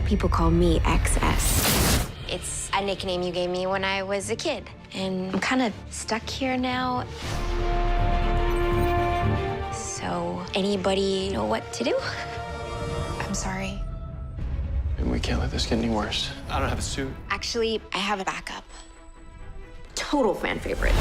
People call me XS. It's a nickname you gave me when I was a kid. And I'm kind of stuck here now. So, anybody know what to do? I'm sorry. And we can't let this get any worse. I don't have a suit. Actually, I have a backup. Total fan favorite.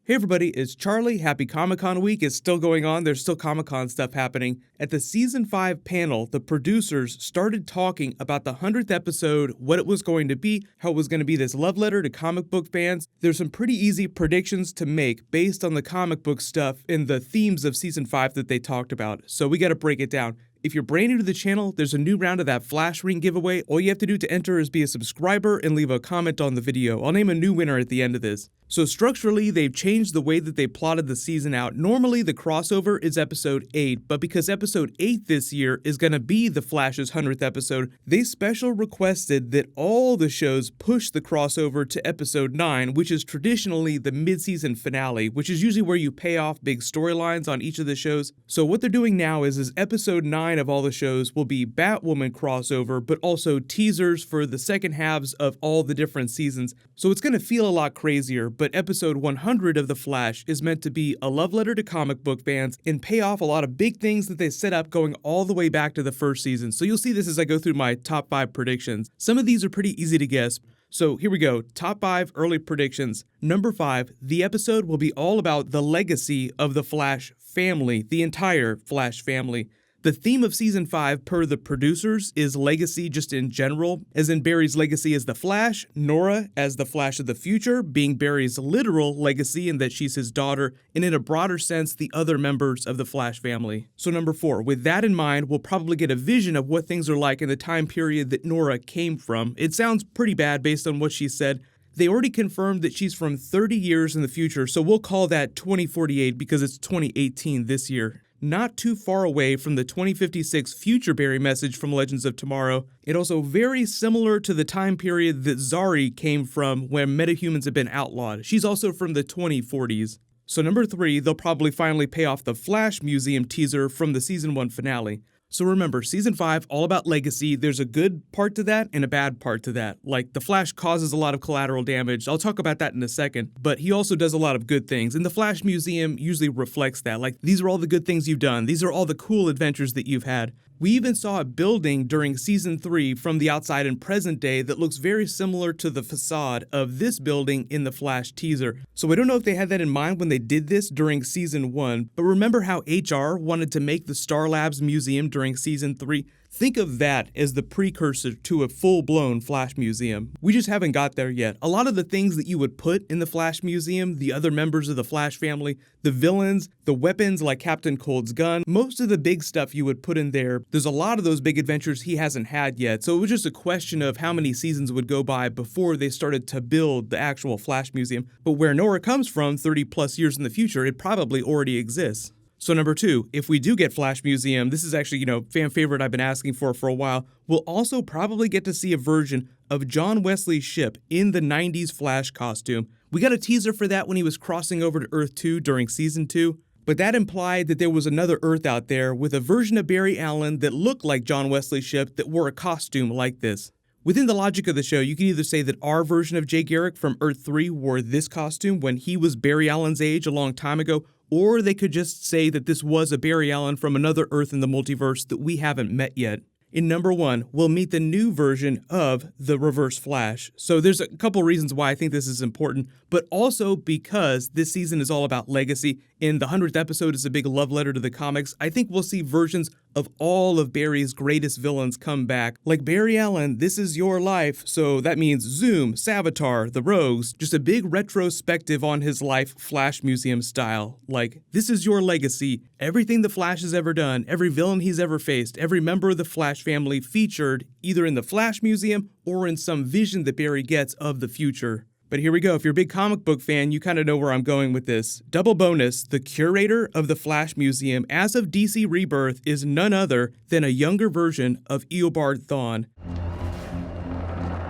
Hey everybody, it's Charlie. Happy Comic-Con week is still going on. There's still Comic-Con stuff happening. At the Season 5 panel, the producers started talking about the 100th episode, what it was going to be, how it was going to be this love letter to comic book fans. There's some pretty easy predictions to make based on the comic book stuff and the themes of Season 5 that they talked about. So we got to break it down. If you're brand new to the channel, there's a new round of that Flash Ring giveaway. All you have to do to enter is be a subscriber and leave a comment on the video. I'll name a new winner at the end of this. So structurally, they've changed the way that they plotted the season out. Normally, the crossover is episode 8, but because episode 8 this year is going to be the Flash's 100th episode, they special requested that all the shows push the crossover to episode 9, which is traditionally the mid-season finale, which is usually where you pay off big storylines on each of the shows. So what they're doing now is episode 9 of all the shows will be Batwoman crossover, but also teasers for the second halves of all the different seasons. So it's going to feel a lot crazier, but episode 100 of The Flash is meant to be a love letter to comic book fans and pay off a lot of big things that they set up going all the way back to the first season. So you'll see this as I go through my top 5 predictions. Some of these are pretty easy to guess. So here we go, top 5 early predictions. Number 5, the episode will be all about the legacy of the Flash family, the entire Flash family. The theme of Season 5, per the producers, is legacy just in general, as in Barry's legacy as the Flash, Nora as the Flash of the future, being Barry's literal legacy in that she's his daughter, and in a broader sense, the other members of the Flash family. So number 4, with that in mind, we'll probably get a vision of what things are like in the time period that Nora came from. It sounds pretty bad based on what she said. They already confirmed that she's from 30 years in the future, so we'll call that 2048 because it's 2018 this year. Not too far away from the 2056 future Barry message from Legends of Tomorrow. It also very similar to the time period that Zari came from when metahumans have been outlawed. She's also from the 2040s. So number 3, they'll probably finally pay off the Flash Museum teaser from the Season 1 finale. So remember, Season 5, all about legacy. There's a good part to that and a bad part to that. Like, the Flash causes a lot of collateral damage. I'll talk about that in a second. But he also does a lot of good things. And the Flash Museum usually reflects that. Like, these are all the good things you've done. These are all the cool adventures that you've had. We even saw a building during Season 3 from the outside in present day that looks very similar to the facade of this building in the Flash teaser. So I don't know if they had that in mind when they did this during Season 1, but remember how HR wanted to make the Star Labs Museum during Season 3? Think of that as the precursor to a full-blown Flash Museum. We just haven't got there yet. A lot of the things that you would put in the Flash Museum, the other members of the Flash family, the villains, the weapons like Captain Cold's gun, most of the big stuff you would put in there, there's a lot of those big adventures he hasn't had yet. So it was just a question of how many seasons would go by before they started to build the actual Flash Museum. But where Nora comes from 30 plus years in the future, it probably already exists. So number 2, if we do get Flash Museum, this is actually, fan favorite I've been asking for a while, we'll also probably get to see a version of John Wesley's ship in the 90s Flash costume. We got a teaser for that when he was crossing over to Earth 2 during Season 2, but that implied that there was another Earth out there with a version of Barry Allen that looked like John Wesley's ship that wore a costume like this. Within the logic of the show, you can either say that our version of Jay Garrick from Earth 3 wore this costume when he was Barry Allen's age a long time ago, or they could just say that this was a Barry Allen from another Earth in the multiverse that we haven't met yet. In number 1, we'll meet the new version of the Reverse Flash. So there's a couple reasons why I think this is important, but also because this season is all about legacy, and the 100th episode is a big love letter to the comics. I think we'll see versions of all of Barry's greatest villains come back. Like Barry Allen, This Is Your Life, so that means Zoom, Savitar, the Rogues, just a big retrospective on his life, Flash Museum style. Like, this is your legacy, everything the Flash has ever done, every villain he's ever faced, every member of the Flash family featured either in the Flash Museum or in some vision that Barry gets of the future. But here we go. If you're a big comic book fan, you kind of know where I'm going with this. Double bonus, the curator of the Flash Museum as of DC Rebirth is none other than a younger version of Eobard Thawne.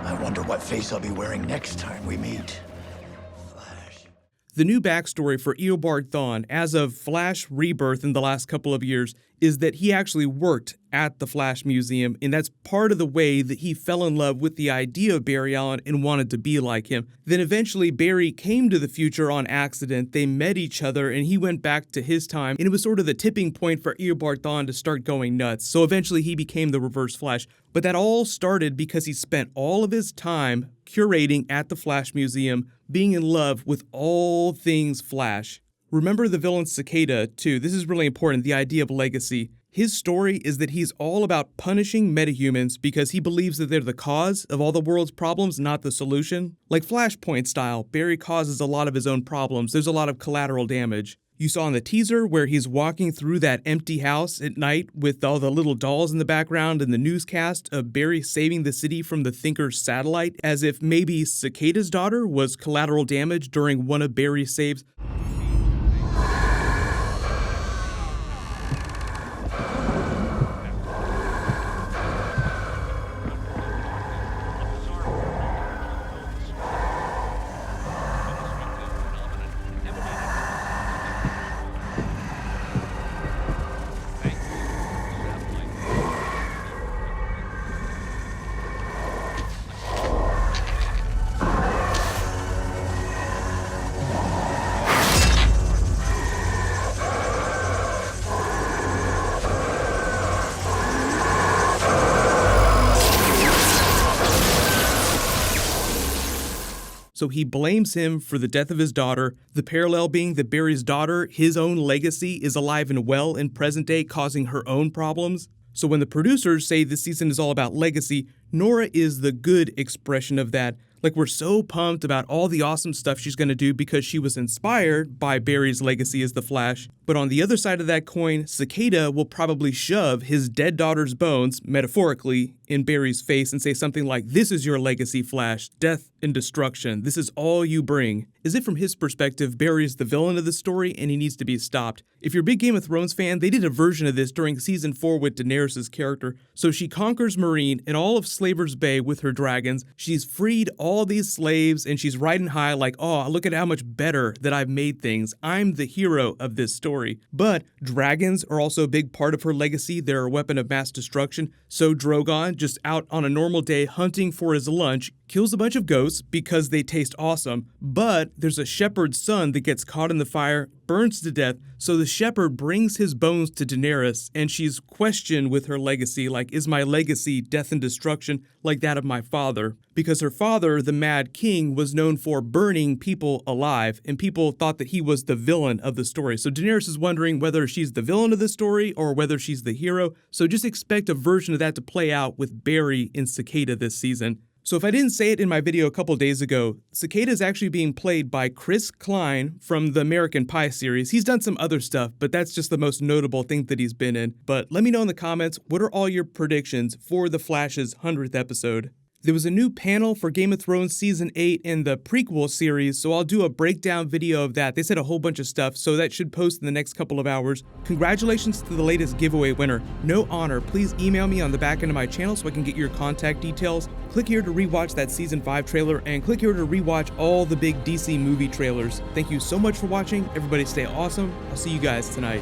I wonder what face I'll be wearing next time we meet. The new backstory for Eobard Thawne, as of Flash Rebirth in the last couple of years, is that he actually worked at the Flash Museum, and that's part of the way that he fell in love with the idea of Barry Allen and wanted to be like him. Then eventually Barry came to the future on accident, they met each other, and he went back to his time, and it was sort of the tipping point for Eobard Thawne to start going nuts, so eventually he became the Reverse Flash. But that all started because he spent all of his time curating at the Flash Museum, being in love with all things Flash. Remember the villain Cicada, too. This is really important, the idea of legacy. His story is that he's all about punishing metahumans because he believes that they're the cause of all the world's problems, not the solution. Like Flashpoint style, Barry causes a lot of his own problems. There's a lot of collateral damage. You saw in the teaser where he's walking through that empty house at night with all the little dolls in the background and the newscast of Barry saving the city from the Thinker's satellite, as if maybe Cicada's daughter was collateral damage during one of Barry's saves. So he blames him for the death of his daughter, the parallel being that Barry's daughter, his own legacy, is alive and well in present day, causing her own problems. So when the producers say this season is all about legacy, Nora is the good expression of that. Like, we're so pumped about all the awesome stuff she's going to do because she was inspired by Barry's legacy as the Flash. But on the other side of that coin, Cicada will probably shove his dead daughter's bones, metaphorically, in Barry's face and say something like, "This is your legacy, Flash. Death and destruction. This is all you bring." As if from his perspective, Barry is the villain of the story and he needs to be stopped. If you're a big Game of Thrones fan, they did a version of this during Season 4 with Daenerys' character. So she conquers Meereen and all of Slaver's Bay with her dragons. She's freed all these slaves and she's riding high like, "Oh, look at how much better that I've made things. I'm the hero of this story." But dragons are also a big part of her legacy. They're a weapon of mass destruction. So Drogon, just out on a normal day hunting for his lunch, kills a bunch of ghosts because they taste awesome, but there's a shepherd's son that gets caught in the fire, burns to death, so the shepherd brings his bones to Daenerys, and she's questioned with her legacy, like, is my legacy death and destruction like that of my father? Because her father, the Mad King, was known for burning people alive, and people thought that he was the villain of the story. So Daenerys is wondering whether she's the villain of the story or whether she's the hero, so just expect a version of that to play out with Barry and Cicada this season. So if I didn't say it in my video a couple days ago, Cicada is actually being played by Chris Klein from the American Pie series. He's done some other stuff, but that's just the most notable thing that he's been in. But let me know in the comments, what are all your predictions for The Flash's 100th episode? There was a new panel for Game of Thrones Season 8 in the prequel series, so I'll do a breakdown video of that. They said a whole bunch of stuff, so that should post in the next couple of hours. Congratulations to the latest giveaway winner. No honor, please email me on the back end of my channel so I can get your contact details. Click here to rewatch that Season 5 trailer, and click here to rewatch all the big DC movie trailers. Thank you so much for watching. Everybody stay awesome. I'll see you guys tonight.